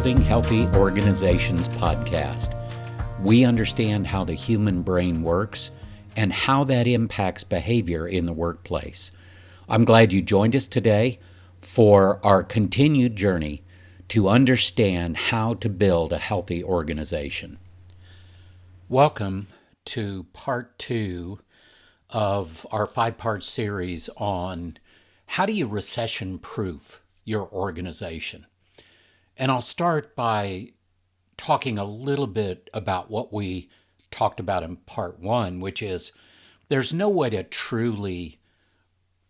Building Healthy Organizations podcast. We understand how the human brain works and how that impacts behavior in the workplace. I'm glad you joined us today for our continued journey to understand how to build a healthy organization. Welcome to part 2 of our 5-part series on how do you recession-proof your organization. And I'll start by talking a little bit about what we talked about in part 1, which is there's no way to truly,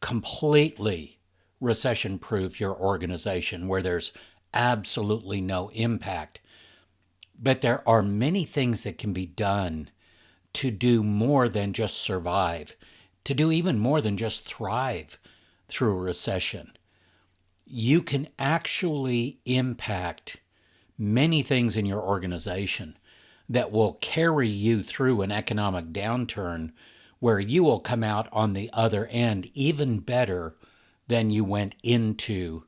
completely recession-proof your organization where there's absolutely no impact. But there are many things that can be done to do more than just survive, to do even more than just thrive through a recession. You can actually impact many things in your organization that will carry you through an economic downturn where you will come out on the other end even better than you went into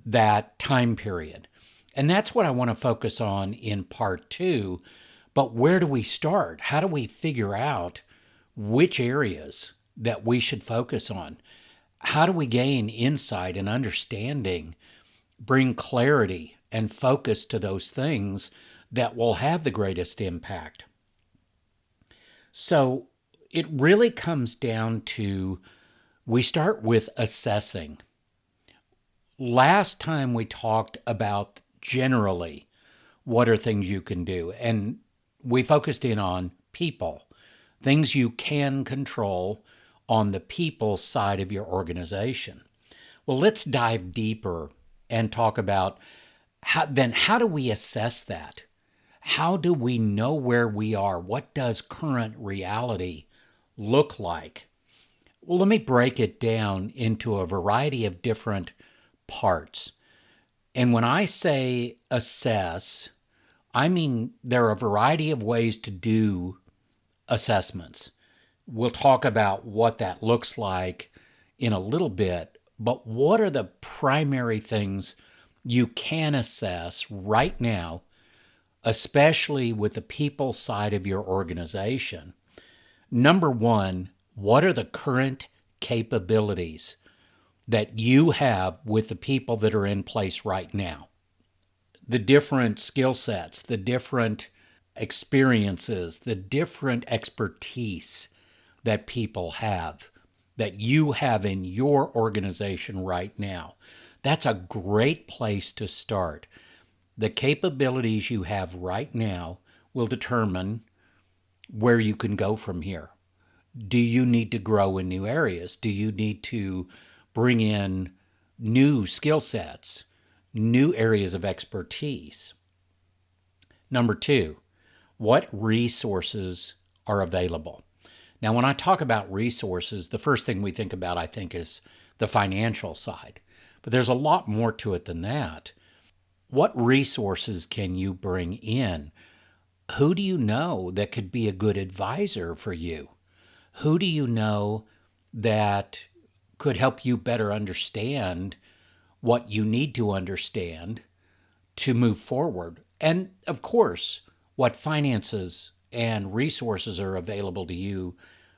that time period. And that's what I want to focus on in part 2. But where do we start? How do we figure out which areas that we should focus on? How do we gain insight and understanding, bring clarity and focus to those things that will have the greatest impact? So it really comes down to, we start with assessing. Last time we talked about generally what are things you can do, and we focused in on people, things you can control on the people side of your organization. Well, let's dive deeper and talk about how do we assess that? How do we know where we are? What does current reality look like? Well, let me break it down into a variety of different parts. And when I say assess, I mean there are a variety of ways to do assessments. We'll talk about what that looks like in a little bit, but what are the primary things you can assess right now, especially with the people side of your organization? Number one, what are the current capabilities that you have with the people that are in place right now? The different skill sets, the different experiences, the different expertise that people have, that you have in your organization right now. That's a great place to start. The capabilities you have right now will determine where you can go from here. Do you need to grow in new areas? Do you need to bring in new skill sets, new areas of expertise? Number 2, what resources are available? Now, when I talk about resources, the first thing we think about, I think, is the financial side. But there's a lot more to it than that. What resources can you bring in? Who do you know that could be a good advisor for you? Who do you know that could help you better understand what you need to understand to move forward? And of course, what finances and resources are available to you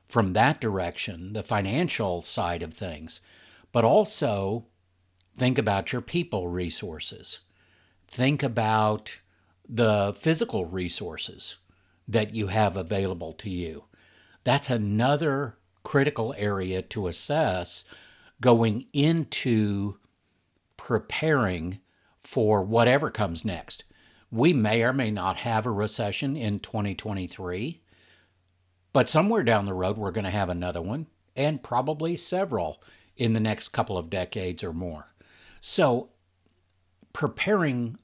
from that direction, the financial side of things. But also think about your people resources. Think about the physical resources that you have available to you. That's another critical area to assess going into preparing for whatever comes next. We may or may not have a recession in 2023, but somewhere down the road we're going to have another one, and probably several in the next couple of decades or more. So preparing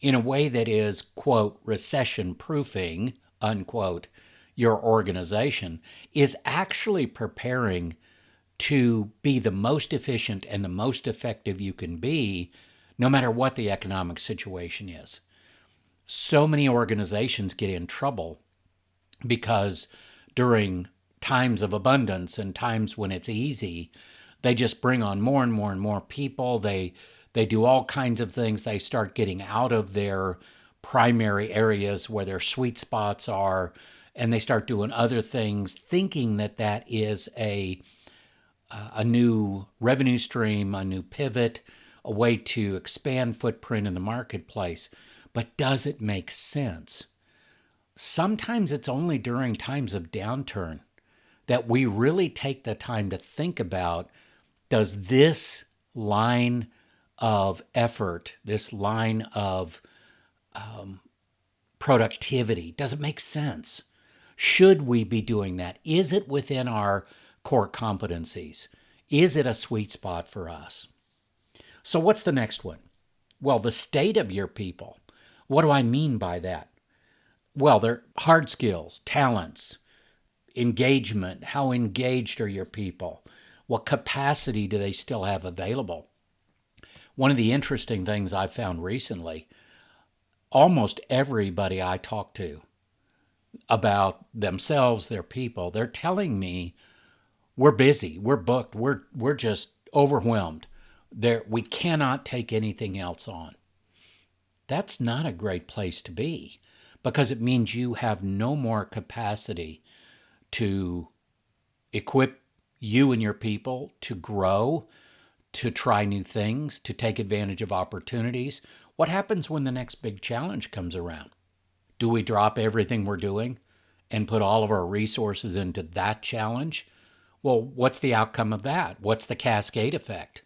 in a way that is, quote, recession-proofing, unquote, your organization is actually preparing to be the most efficient and the most effective you can be, no matter what the economic situation is. So many organizations get in trouble because during times of abundance and times when it's easy, they just bring on more and more and more people. They They do all kinds of things. They start getting out of their primary areas where their sweet spots are, and they start doing other things, thinking that that is a new revenue stream, a new pivot, a way to expand footprint in the marketplace. But does it make sense? Sometimes it's only during times of downturn that we really take the time to think about, does this line of effort, this line of productivity, does it make sense? Should we be doing that? Is it within our core competencies? Is it a sweet spot for us? So, what's the next one? Well, the state of your people. What do I mean by that? Well, they're hard skills, talents, engagement. How engaged are your people? What capacity do they still have available? One of the interesting things I've found recently, almost everybody I talk to about themselves, their people, they're telling me we're busy, we're booked, we're just overwhelmed. We cannot take anything else on. That's not a great place to be, because it means you have no more capacity to equip you and your people to grow, to try new things, to take advantage of opportunities. What happens when the next big challenge comes around? Do we drop everything we're doing and put all of our resources into that challenge? Well, what's the outcome of that? What's the cascade effect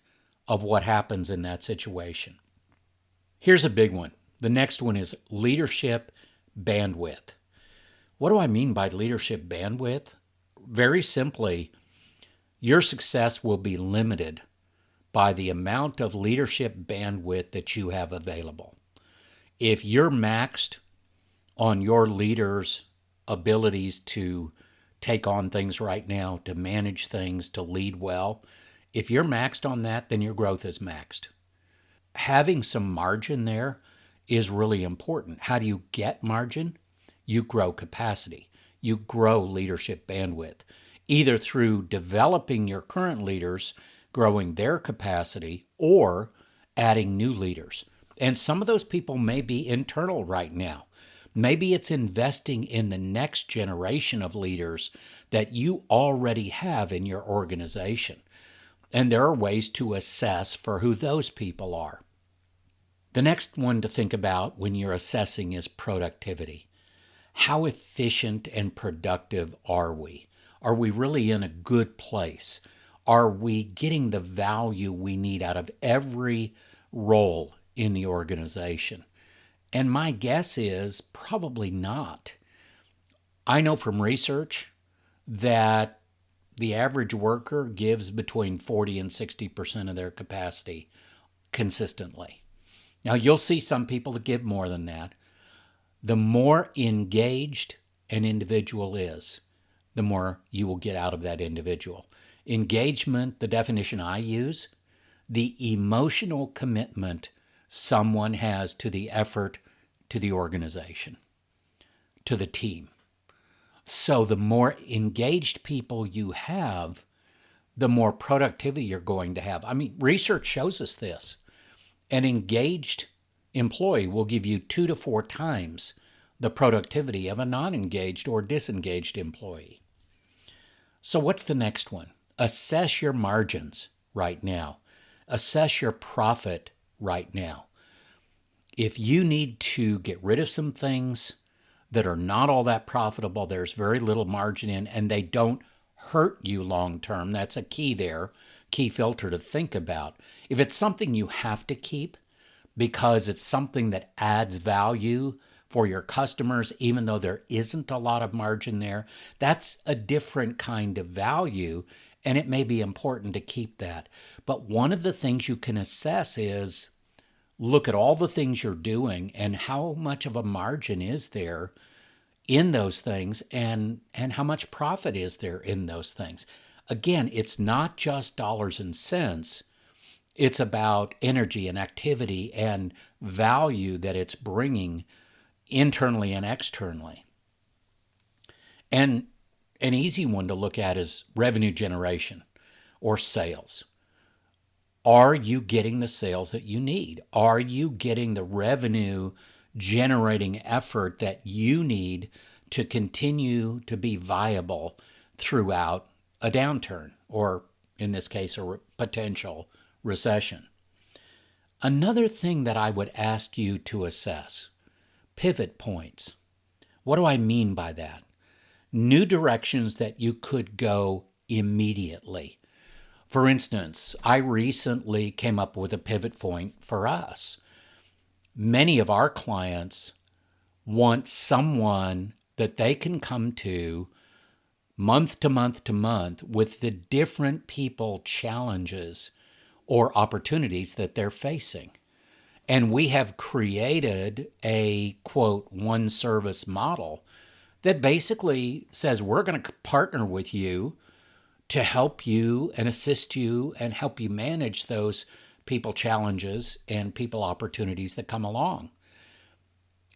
of what happens in that situation? Here's a big one. The next one is leadership bandwidth. What do I mean by leadership bandwidth? Very simply, your success will be limited by the amount of leadership bandwidth that you have available. If you're maxed on your leaders' abilities to take on things right now, to manage things, to lead well, if you're maxed on that, then your growth is maxed. Having some margin there is really important. How do you get margin? You grow capacity. You grow leadership bandwidth, either through developing your current leaders, growing their capacity, or adding new leaders. And some of those people may be internal right now. Maybe it's investing in the next generation of leaders that you already have in your organization. And there are ways to assess for who those people are. The next one to think about when you're assessing is productivity. How efficient and productive are we? Are we really in a good place? Are we getting the value we need out of every role in the organization? And my guess is probably not. I know from research that the average worker gives between 40 and 60% of their capacity consistently. Now, you'll see some people that give more than that. The more engaged an individual is, the more you will get out of that individual. Engagement, the definition I use, the emotional commitment someone has to the effort, to the organization, to the team. So the more engaged people you have, the more productivity you're going to have. I mean, research shows us this. An engaged employee will give you 2 to 4 times the productivity of a non-engaged or disengaged employee. So what's the next one? Assess your margins right now. Assess your profit right now. If you need to get rid of some things that are not all that profitable, there's very little margin in, and they don't hurt you long term, that's a key there, key filter to think about. If it's something you have to keep because it's something that adds value for your customers, even though there isn't a lot of margin there, that's a different kind of value, and it may be important to keep that. But one of the things you can assess is look at all the things you're doing and how much of a margin is there in those things, and how much profit is there in those things. Again, it's not just dollars and cents. It's about energy and activity and value that it's bringing internally and externally. And an easy one to look at is revenue generation or sales. Are you getting the sales that you need? Are you getting the revenue generating effort that you need to continue to be viable throughout a downturn, or in this case, a potential recession? Another thing that I would ask you to assess: pivot points. What do I mean by that? New directions that you could go immediately. For instance, I recently came up with a pivot point for us. Many of our clients want someone that they can come to month to month to month with the different people challenges or opportunities that they're facing. And we have created a, quote, one service model that basically says we're going to partner with you to help you and assist you and help you manage those people challenges and people opportunities that come along.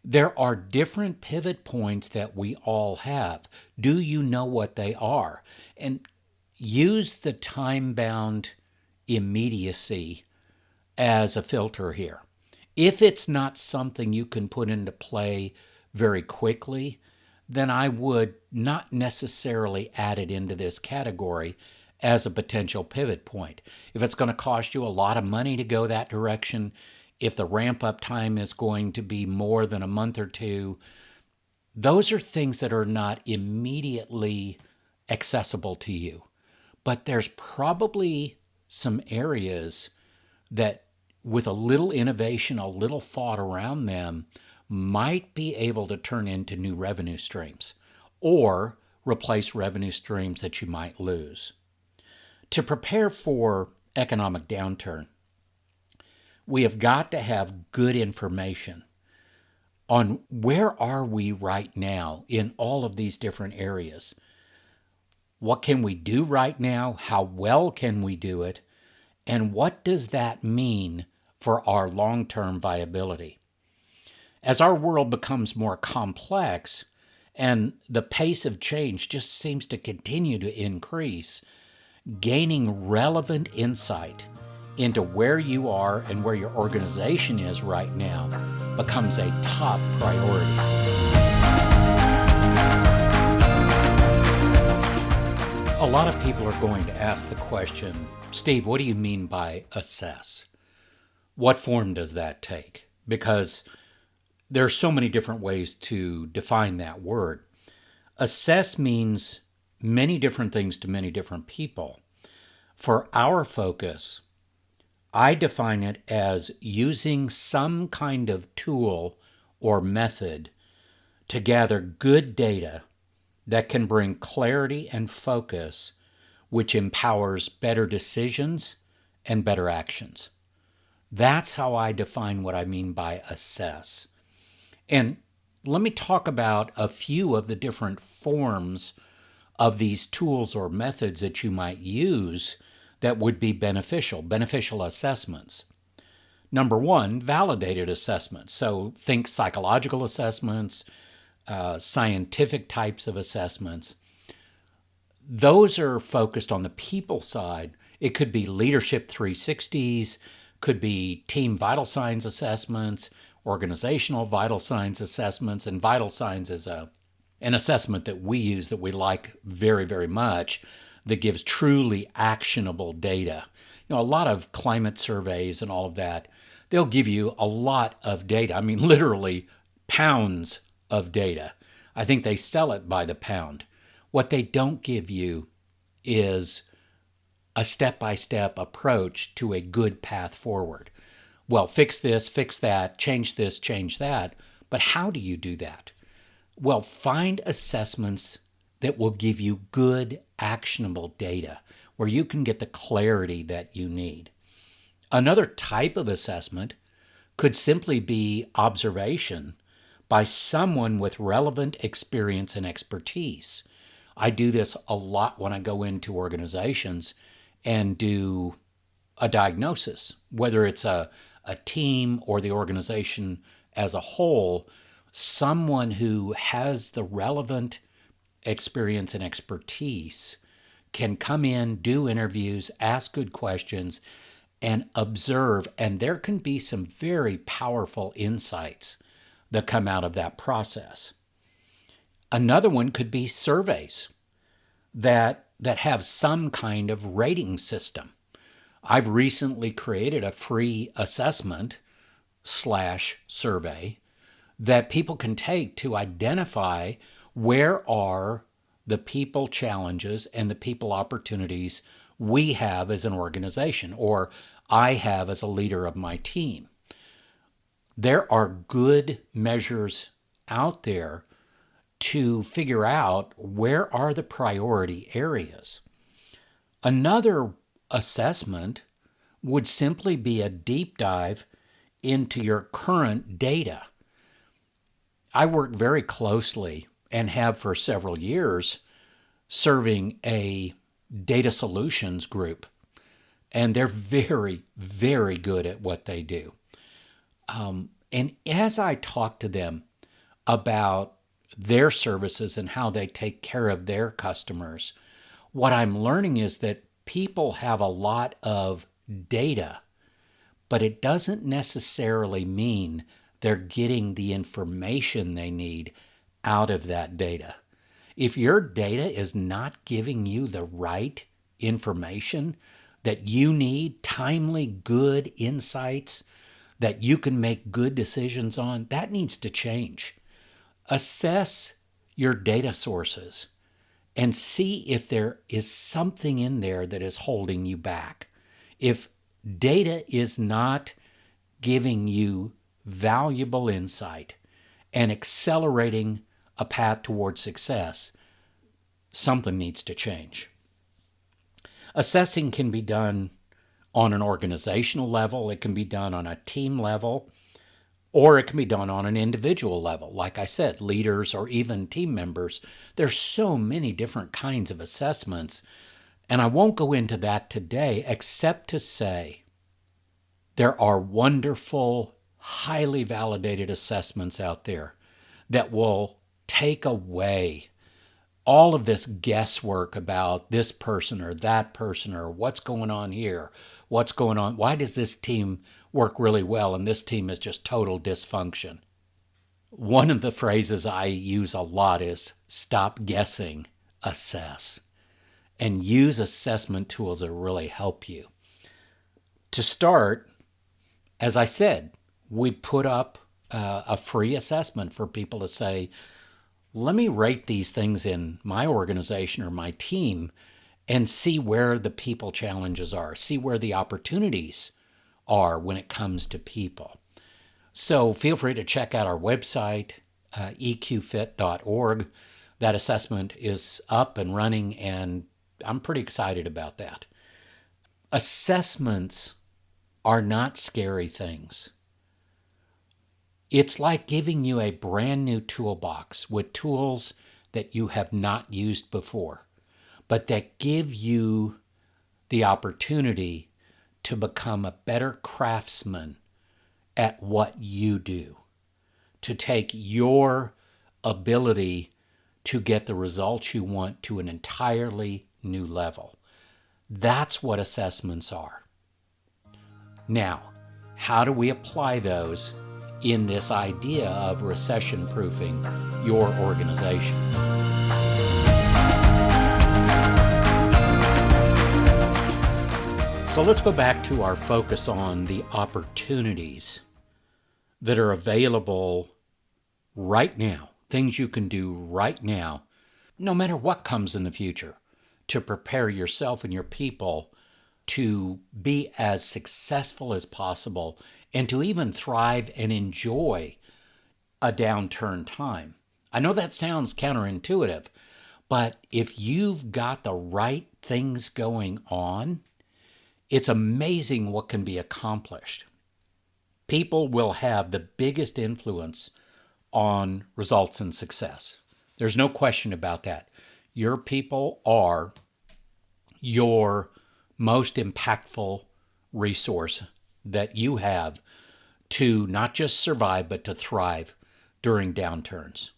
There are different pivot points that we all have. Do you know what they are? And use the time-bound immediacy as a filter here. If it's not something you can put into play very quickly, then I would not necessarily add it into this category as a potential pivot point. If it's going to cost you a lot of money to go that direction, if the ramp up time is going to be more than a month or two, those are things that are not immediately accessible to you. But there's probably some areas that, with a little innovation, a little thought around them, might be able to turn into new revenue streams or replace revenue streams that you might lose. To prepare for economic downturn, we have got to have good information on where are we right now in all of these different areas. What can we do right now? How well can we do it? And what does that mean for our long-term viability? As our world becomes more complex and the pace of change just seems to continue to increase, gaining relevant insight into where you are and where your organization is right now becomes a top priority. A lot of people are going to ask the question, Steve, what do you mean by assess? What form does that take? Because there are so many different ways to define that word. Assess means many different things to many different people. For our focus, I define it as using some kind of tool or method to gather good data that can bring clarity and focus, which empowers better decisions and better actions. That's how I define what I mean by assess. And let me talk about a few of the different forms of these tools or methods that you might use that would be beneficial assessments. Number one, validated assessments. So think psychological assessments, scientific types of assessments. Those are focused on the people side. It could be leadership 360s, could be team vital signs assessments, organizational vital signs assessments, and vital signs is an assessment that we use that we like very, very much, that gives truly actionable data. You know, a lot of climate surveys and all of that, they'll give you a lot of data. I mean, literally pounds of data. I think they sell it by the pound. What they don't give you is a step-by-step approach to a good path forward. Well, fix this, fix that, change this, change that. But how do you do that? Well, find assessments that will give you good, actionable data where you can get the clarity that you need. Another type of assessment could simply be observation by someone with relevant experience and expertise. I do this a lot when I go into organizations and do a diagnosis, whether it's a team or the organization as a whole. Someone who has the relevant experience and expertise can come in, do interviews, ask good questions, and observe, and there can be some very powerful insights that come out of that process. Another one could be surveys that have some kind of rating system. I've recently created a free assessment / survey that people can take to identify where are the people challenges and the people opportunities we have as an organization, or I have as a leader of my team. There are good measures out there to figure out where are the priority areas. Another assessment would simply be a deep dive into your current data. I work very closely and have for several years serving a data solutions group, and they're very, very good at what they do. And as I talk to them about their services and how they take care of their customers, what I'm learning is that people have a lot of data, but it doesn't necessarily mean they're getting the information they need out of that data. If your data is not giving you the right information that you need, timely, good insights that you can make good decisions on, that needs to change. Assess your data sources and see if there is something in there that is holding you back. If data is not giving you valuable insight and accelerating a path towards success, something needs to change. Assessing can be done on an organizational level, it can be done on a team level, or it can be done on an individual level. Like I said, leaders or even team members. There's so many different kinds of assessments, and I won't go into that today except to say there are wonderful, highly validated assessments out there that will take away all of this guesswork about this person or that person or what's going on here, what's going on, why does this team work really well and this team is just total dysfunction. One of the phrases I use a lot is stop guessing, assess, and use assessment tools that really help you. To start, as I said, we put up a free assessment for people to say, let me rate these things in my organization or my team and see where the people challenges are, see where the opportunities are when it comes to people. So feel free to check out our website, eqfit.org. That assessment is up and running, and I'm pretty excited about that. Assessments are not scary things. It's like giving you a brand new toolbox with tools that you have not used before, but that give you the opportunity to become a better craftsman at what you do, to take your ability to get the results you want to an entirely new level. That's what assessments are. Now, how do we apply those in this idea of recession-proofing your organization? So let's go back to our focus on the opportunities that are available right now, things you can do right now, no matter what comes in the future, to prepare yourself and your people to be as successful as possible and to even thrive and enjoy a downturn time. I know that sounds counterintuitive, but if you've got the right things going on, it's amazing what can be accomplished. People will have the biggest influence on results and success. There's no question about that. Your people are your most impactful resource that you have to not just survive, but to thrive during downturns.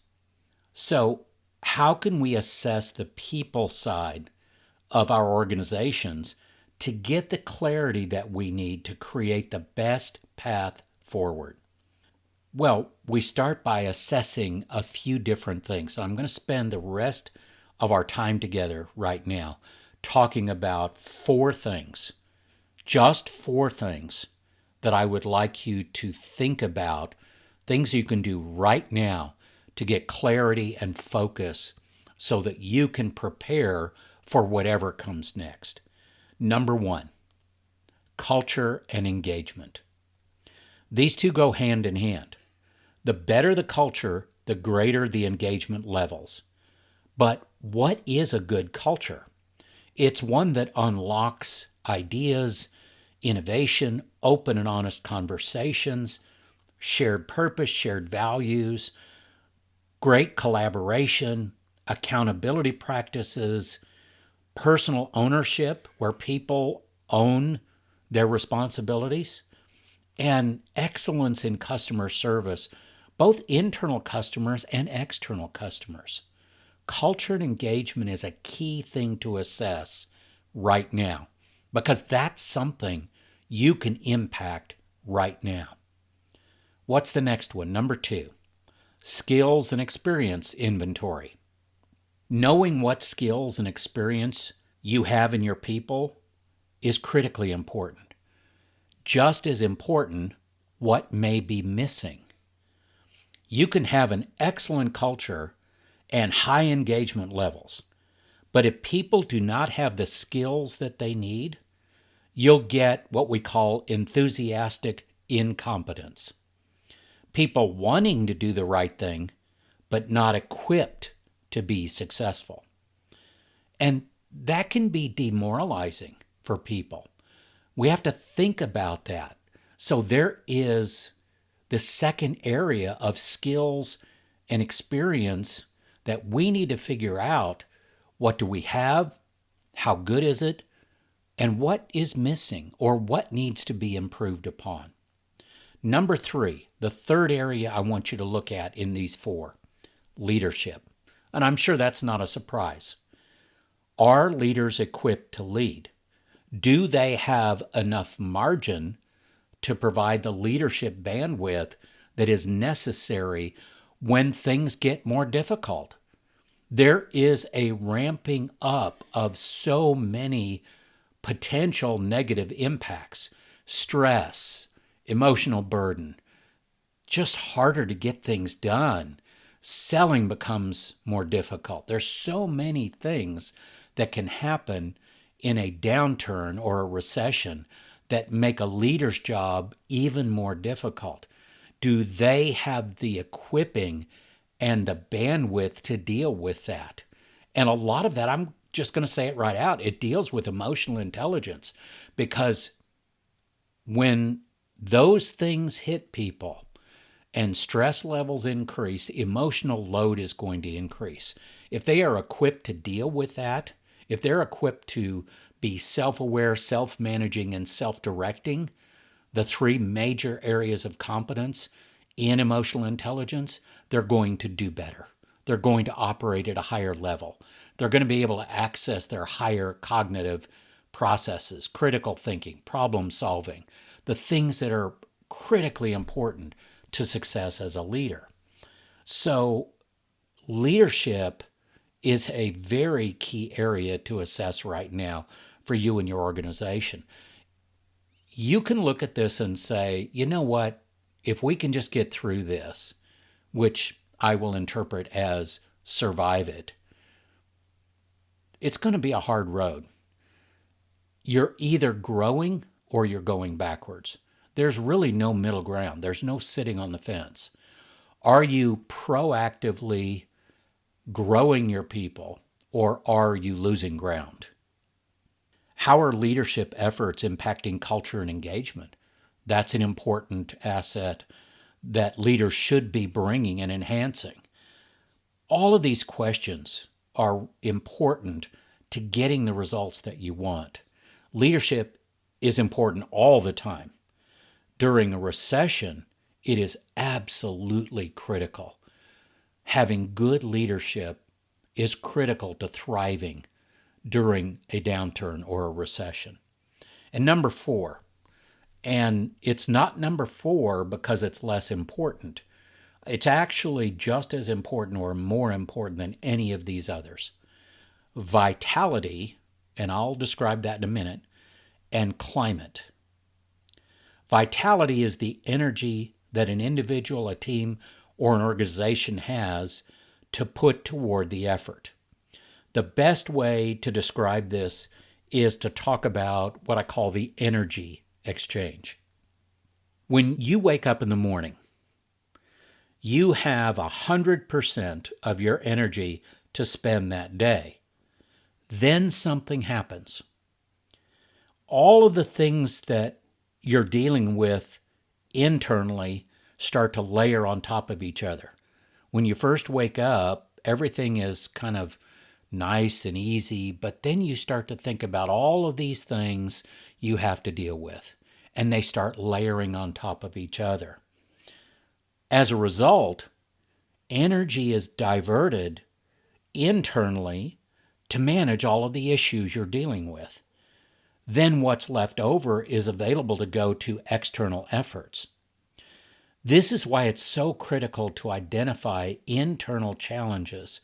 So how can we assess the people side of our organizations to get the clarity that we need to create the best path forward? Well, we start by assessing a few different things. I'm going to spend the rest of our time together right now talking about four things, just four things that I would like you to think about, things you can do right now to get clarity and focus so that you can prepare for whatever comes next. Number one, culture and engagement. These two go hand in hand. The better the culture, the greater the engagement levels. But what is a good culture? It's one that unlocks ideas, innovation, open and honest conversations, shared purpose, shared values, great collaboration, accountability practices, personal ownership where people own their responsibilities, and excellence in customer service, both internal customers and external customers. Culture and engagement is a key thing to assess right now because that's something you can impact right now. What's the next one? Number two, skills and experience inventory. Knowing what skills and experience you have in your people is critically important. Just as important, what may be missing. You can have an excellent culture and high engagement levels, but if people do not have the skills that they need, you'll get what we call enthusiastic incompetence. People wanting to do the right thing, but not equipped to be successful. And that can be demoralizing for people. We have to think about that. So there is the second area of skills and experience that we need to figure out. What do we have? How good is it? And what is missing or what needs to be improved upon? Number three, the third area I want you to look at in these four, leadership. And I'm sure that's not a surprise. Are leaders equipped to lead? Do they have enough margin to provide the leadership bandwidth that is necessary when things get more difficult? There is a ramping up of so many potential negative impacts, stress, emotional burden, just harder to get things done. Selling becomes more difficult. There's so many things that can happen in a downturn or a recession that make a leader's job even more difficult. Do they have the equipping and the bandwidth to deal with that? And a lot of that, I'm just going to say it right out, it deals with emotional intelligence, because when those things hit people and stress levels increase, emotional load is going to increase. If they are equipped to deal with that, if they're equipped to be self-aware, self-managing, and self-directing, the three major areas of competence in emotional intelligence, they're going to do better. They're going to operate at a higher level. They're going to be able to access their higher cognitive processes, critical thinking, problem solving, the things that are critically important to success as a leader. So leadership is a very key area to assess right now for you and your organization. You can look at this and say, you know what, if we can just get through this, which I will interpret as survive it, it's going to be a hard road. You're either growing or you're going backwards. There's really no middle ground. There's no sitting on the fence. Are you proactively growing your people or are you losing ground? How are leadership efforts impacting culture and engagement? That's an important asset that leaders should be bringing and enhancing. All of these questions are important to getting the results that you want. Leadership is important all the time. During a recession, it is absolutely critical. Having good leadership is critical to thriving during a downturn or a recession. And number four, and it's not number four because it's less important. It's actually just as important or more important than any of these others. Vitality, and I'll describe that in a minute, and climate. Vitality is the energy that an individual, a team, or an organization has to put toward the effort. The best way to describe this is to talk about what I call the energy exchange. When you wake up in the morning, you have 100% of your energy to spend that day. Then something happens. All of the things that you're dealing with internally start to layer on top of each other. When you first wake up, everything is kind of nice and easy, but then you start to think about all of these things you have to deal with, and they start layering on top of each other. As a result, energy is diverted internally to manage all of the issues you're dealing with. Then what's left over is available to go to external efforts. This is why it's so critical to identify internal challenges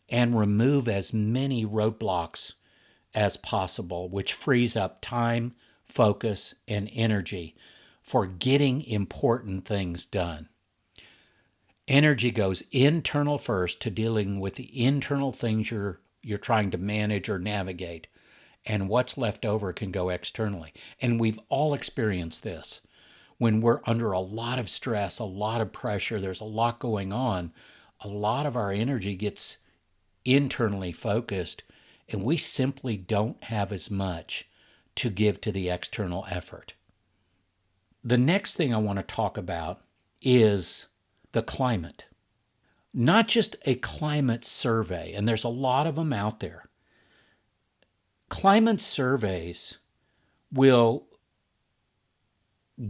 and remove as many roadblocks as possible, which frees up time, focus, and energy for getting important things done. Energy goes internal first to dealing with the internal things you're trying to manage or navigate, and what's left over can go externally. And we've all experienced this. When we're under a lot of stress, a lot of pressure, there's a lot going on, a lot of our energy gets internally focused, and we simply don't have as much to give to the external effort. The next thing I want to talk about is the climate. Not just a climate survey, and there's a lot of them out there. Climate surveys will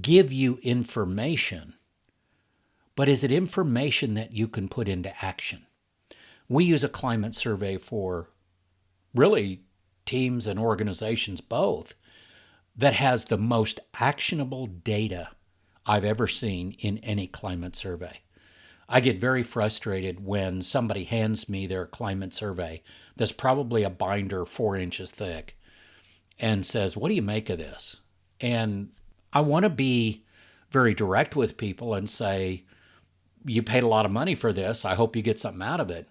give you information, but is it information that you can put into action? We use a climate survey for really teams and organizations both that has the most actionable data I've ever seen in any climate survey. I get very frustrated when somebody hands me their climate survey that's probably a binder 4 inches thick and says, "What do you make of this?" And I want to be very direct with people and say, "You paid a lot of money for this. I hope you get something out of it."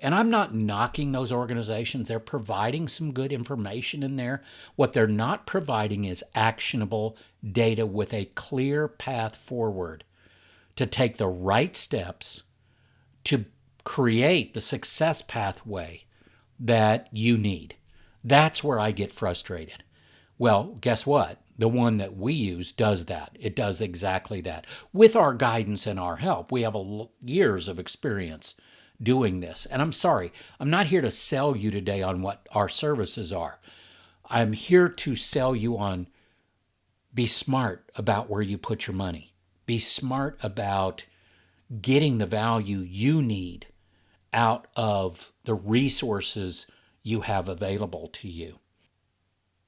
And I'm not knocking those organizations. They're providing some good information in there. What they're not providing is actionable data with a clear path forward to take the right steps to create the success pathway that you need. That's where I get frustrated. Well, guess what? The one that we use does that. It does exactly that. With our guidance and our help, we have years of experience doing this. And I'm sorry, I'm not here to sell you today on what our services are. I'm here to sell you on be smart about where you put your money. Be smart about getting the value you need out of the resources you have available to you.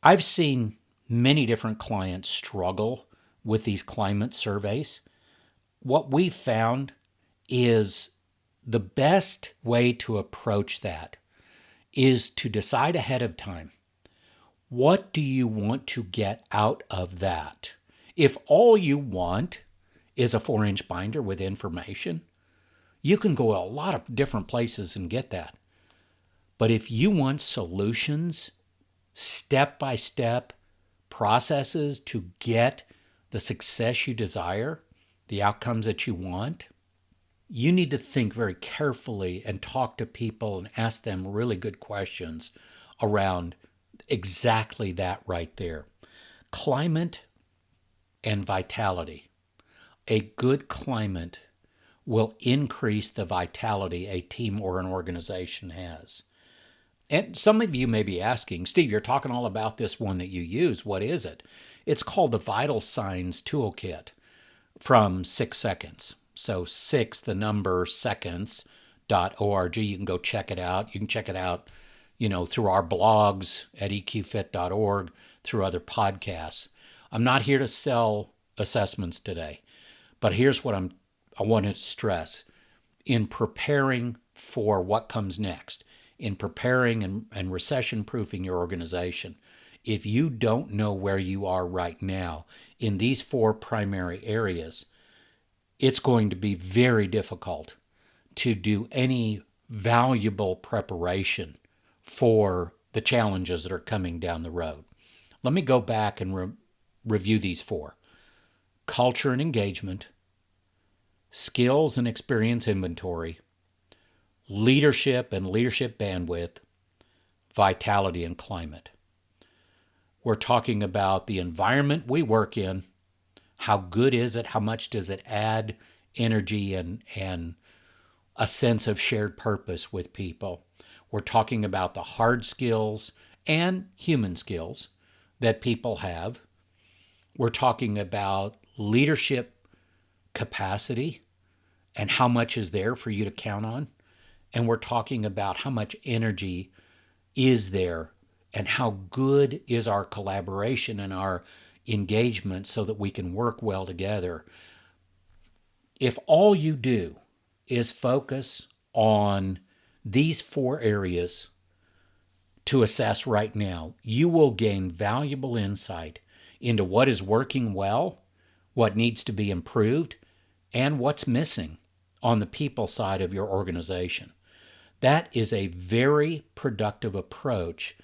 I've seen many different clients struggle with these climate surveys. What we've found is the best way to approach that is to decide ahead of time, what do you want to get out of that? If all you want is a 4-inch binder with information, you can go a lot of different places and get that. But if you want solutions, step-by-step processes to get the success you desire, the outcomes that you want, you need to think very carefully and talk to people and ask them really good questions around exactly that right there. Climate and vitality. A good climate will increase the vitality a team or an organization has. And some of you may be asking, "Steve, you're talking all about this one that you use. What is it?" It's called the Vital Signs Toolkit from 6 Seconds. So 6, the number, seconds.org. You can go check it out. You can check it out, through our blogs at eqfit.org. through other podcasts. I'm not here to sell assessments today, but here's what I want to stress. In preparing for what comes next, in preparing and recession-proofing your organization, if you don't know where you are right now in these 4 primary areas, it's going to be very difficult to do any valuable preparation for the challenges that are coming down the road. Let me go back and review these 4. Culture and engagement, skills and experience inventory, leadership and leadership bandwidth, vitality and climate. We're talking about the environment we work in. How good is it? How much does it add energy and a sense of shared purpose with people? We're talking about the hard skills and human skills that people have. We're talking about leadership capacity and how much is there for you to count on. And we're talking about how much energy is there and how good is our collaboration and our engagement so that we can work well together. If all you do is focus on these 4 areas to assess right now, you will gain valuable insight into what is working well, what needs to be improved, and what's missing on the people side of your organization. That is a very productive approach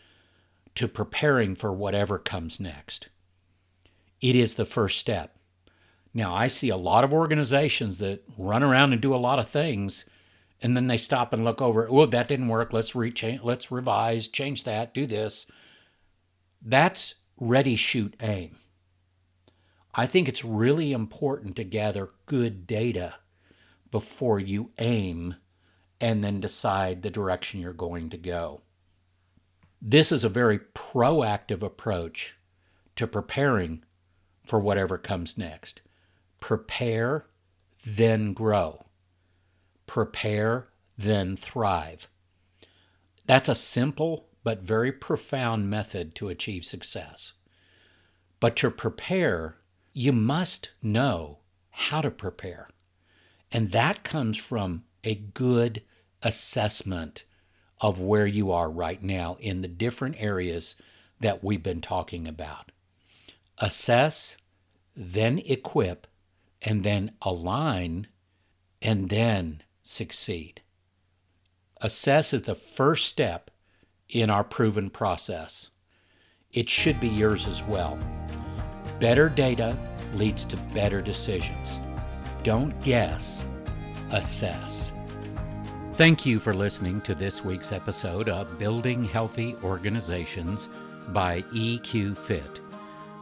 to preparing for whatever comes next. It is the first step. Now, I see a lot of organizations that run around and do a lot of things, and then they stop and look over, oh, that didn't work, let's revise, change that, do this. That's ready, shoot, aim. I think it's really important to gather good data before you aim and then decide the direction you're going to go. This is a very proactive approach to preparing for whatever comes next. Prepare, then grow. Prepare, then thrive. That's a simple but very profound method to achieve success. But to prepare, you must know how to prepare. And that comes from a good assessment of where you are right now in the different areas that we've been talking about. Assess, then equip, and then align, and then succeed. Assess is the first step in our proven process. It should be yours as well. Better data leads to better decisions. Don't guess, assess. Thank you for listening to this week's episode of Building Healthy Organizations by EQ Fit.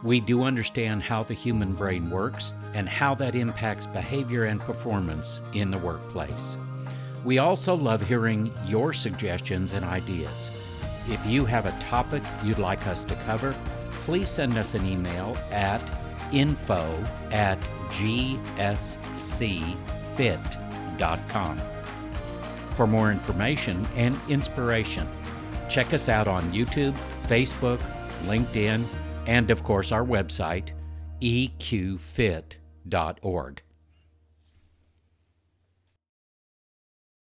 We do understand how the human brain works and how that impacts behavior and performance in the workplace. We also love hearing your suggestions and ideas. If you have a topic you'd like us to cover, please send us an email at info@gscfit.com. For more information and inspiration, check us out on YouTube, Facebook, LinkedIn, and of course our website, eqfit.org.